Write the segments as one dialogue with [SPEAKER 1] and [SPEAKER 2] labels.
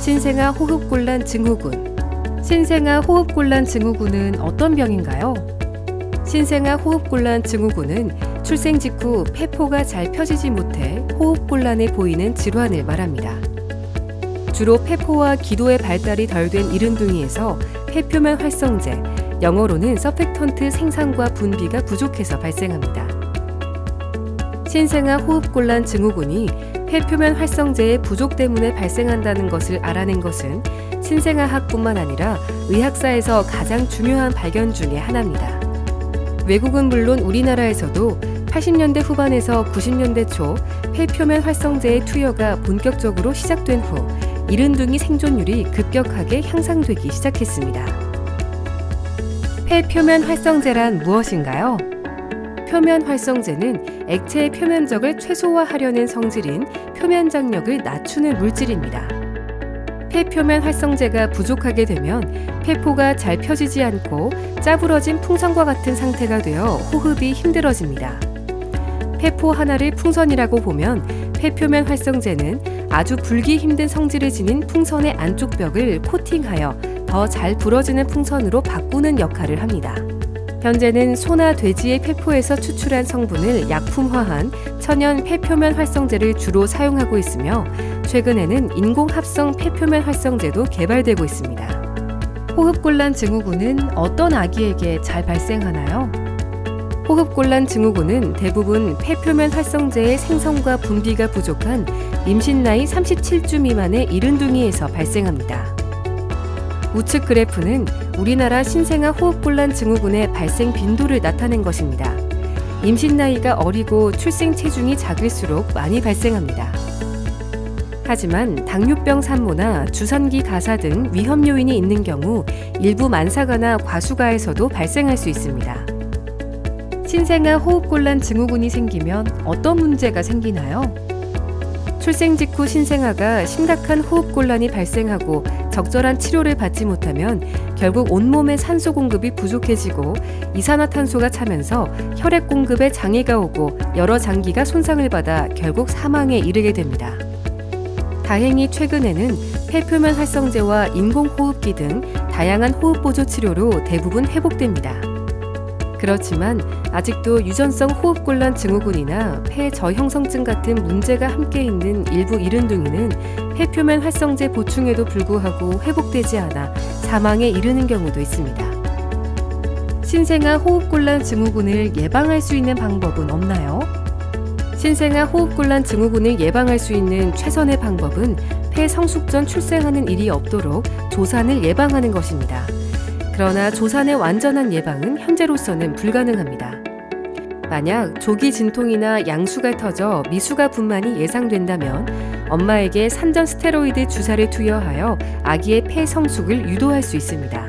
[SPEAKER 1] 신생아 호흡곤란 증후군. 신생아 호흡곤란 증후군은 어떤 병인가요? 신생아 호흡곤란 증후군은 출생 직후 폐포가 잘 펴지지 못해 호흡곤란해 보이는 질환을 말합니다. 주로 폐포와 기도의 발달이 덜 된 이른둥이에서 폐표면 활성제, 영어로는 서펙턴트 생산과 분비가 부족해서 발생합니다. 신생아 호흡곤란 증후군이 폐표면 활성제의 부족 때문에 발생한다는 것을 알아낸 것은 신생아학뿐만 아니라 의학사에서 가장 중요한 발견 중의 하나입니다. 외국은 물론 우리나라에서도 80년대 후반에서 90년대 초 폐표면 활성제의 투여가 본격적으로 시작된 후 이른둥이 생존율이 급격하게 향상되기 시작했습니다. 폐표면 활성제란 무엇인가요? 표면 활성제는 액체의 표면적을 최소화하려는 성질인 표면 장력을 낮추는 물질입니다. 폐표면 활성제가 부족하게 되면 폐포가 잘 펴지지 않고 짜부러진 풍선과 같은 상태가 되어 호흡이 힘들어집니다. 폐포 하나를 풍선이라고 보면 폐표면 활성제는 아주 불기 힘든 성질을 지닌 풍선의 안쪽 벽을 코팅하여 더 잘 불어지는 풍선으로 바꾸는 역할을 합니다. 현재는 소나 돼지의 폐포에서 추출한 성분을 약품화한 천연 폐표면 활성제를 주로 사용하고 있으며 최근에는 인공합성 폐표면 활성제도 개발되고 있습니다. 호흡곤란 증후군은 어떤 아기에게 잘 발생하나요? 호흡곤란 증후군은 대부분 폐표면 활성제의 생성과 분비가 부족한 임신 나이 37주 미만의 이른둥이에서 발생합니다. 우측 그래프는 우리나라 신생아 호흡곤란 증후군의 발생 빈도를 나타낸 것입니다. 임신 나이가 어리고 출생 체중이 작을수록 많이 발생합니다. 하지만 당뇨병 산모나 주산기 가사 등 위험 요인이 있는 경우 일부 만사가나 과수가에서도 발생할 수 있습니다. 신생아 호흡곤란 증후군이 생기면 어떤 문제가 생기나요? 출생 직후 신생아가 심각한 호흡곤란이 발생하고 적절한 치료를 받지 못하면 결국 온몸의 산소 공급이 부족해지고 이산화탄소가 차면서 혈액 공급에 장애가 오고 여러 장기가 손상을 받아 결국 사망에 이르게 됩니다. 다행히 최근에는 폐표면 활성제와 인공호흡기 등 다양한 호흡보조 치료로 대부분 회복됩니다. 그렇지만 아직도 유전성 호흡곤란 증후군이나 폐 저형성증 같은 문제가 함께 있는 일부 이른둥이는 폐표면 활성제 보충에도 불구하고 회복되지 않아 사망에 이르는 경우도 있습니다. 신생아 호흡곤란 증후군을 예방할 수 있는 방법은 없나요? 신생아 호흡곤란 증후군을 예방할 수 있는 최선의 방법은 폐 성숙 전 출생하는 일이 없도록 조산을 예방하는 것입니다. 그러나 조산의 완전한 예방은 현재로서는 불가능합니다. 만약 조기 진통이나 양수가 터져 미수가 분만이 예상된다면 엄마에게 산전 스테로이드 주사를 투여하여 아기의 폐 성숙을 유도할 수 있습니다.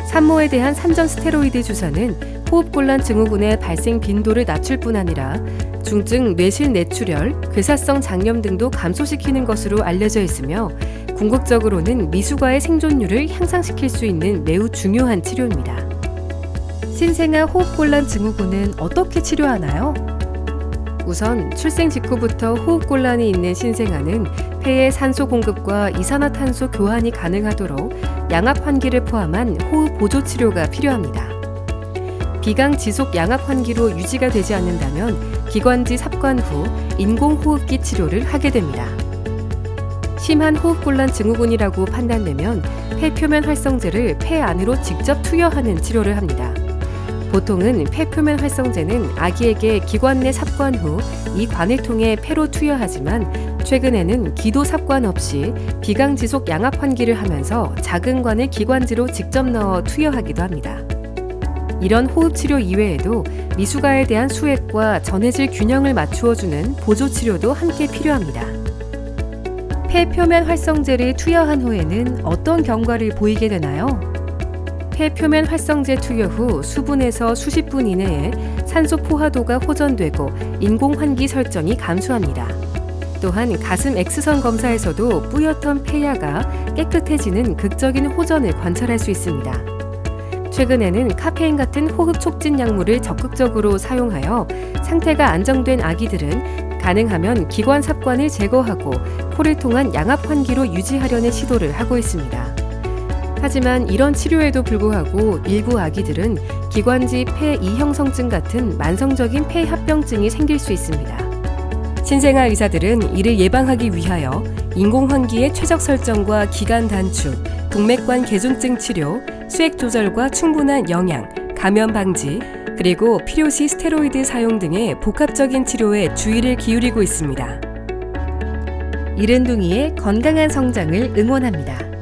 [SPEAKER 1] 산모에 대한 산전 스테로이드 주사는 호흡곤란 증후군의 발생 빈도를 낮출 뿐 아니라 중증 뇌실 뇌출혈, 괴사성 장염 등도 감소시키는 것으로 알려져 있으며 궁극적으로는 미숙아의 생존율을 향상시킬 수 있는 매우 중요한 치료입니다. 신생아 호흡곤란 증후군은 어떻게 치료하나요? 우선 출생 직후부터 호흡곤란이 있는 신생아는 폐의 산소 공급과 이산화탄소 교환이 가능하도록 양압 환기를 포함한 호흡 보조 치료가 필요합니다. 비강 지속 양압 환기로 유지가 되지 않는다면 기관지 삽관 후 인공호흡기 치료를 하게 됩니다. 심한 호흡곤란 증후군이라고 판단되면 폐표면 활성제를 폐 안으로 직접 투여하는 치료를 합니다. 보통은 폐표면 활성제는 아기에게 기관 내 삽관 후 이 관을 통해 폐로 투여하지만 최근에는 기도 삽관 없이 비강 지속 양압 환기를 하면서 작은 관을 기관지로 직접 넣어 투여하기도 합니다. 이런 호흡치료 이외에도 미숙아에 대한 수액과 전해질 균형을 맞추어주는 보조치료도 함께 필요합니다. 폐표면 활성제를 투여한 후에는 어떤 경과를 보이게 되나요? 폐표면 활성제 투여 후 수분에서 수십 분 이내에 산소 포화도가 호전되고 인공환기 설정이 감소합니다. 또한 가슴 X선 검사에서도 뿌옇던 폐야가 깨끗해지는 극적인 호전을 관찰할 수 있습니다. 최근에는 카페인 같은 호흡 촉진 약물을 적극적으로 사용하여 상태가 안정된 아기들은 가능하면 기관 삽관을 제거하고 코를 통한 양압 환기로 유지하려는 시도를 하고 있습니다. 하지만 이런 치료에도 불구하고 일부 아기들은 기관지 폐 이형성증 같은 만성적인 폐합병증이 생길 수 있습니다. 신생아 의사들은 이를 예방하기 위하여 인공환기의 최적 설정과 기간 단축, 동맥관 개존증 치료, 수액 조절과 충분한 영양, 감염 방지, 그리고 필요시 스테로이드 사용 등의 복합적인 치료에 주의를 기울이고 있습니다. 이른둥이의 건강한 성장을 응원합니다.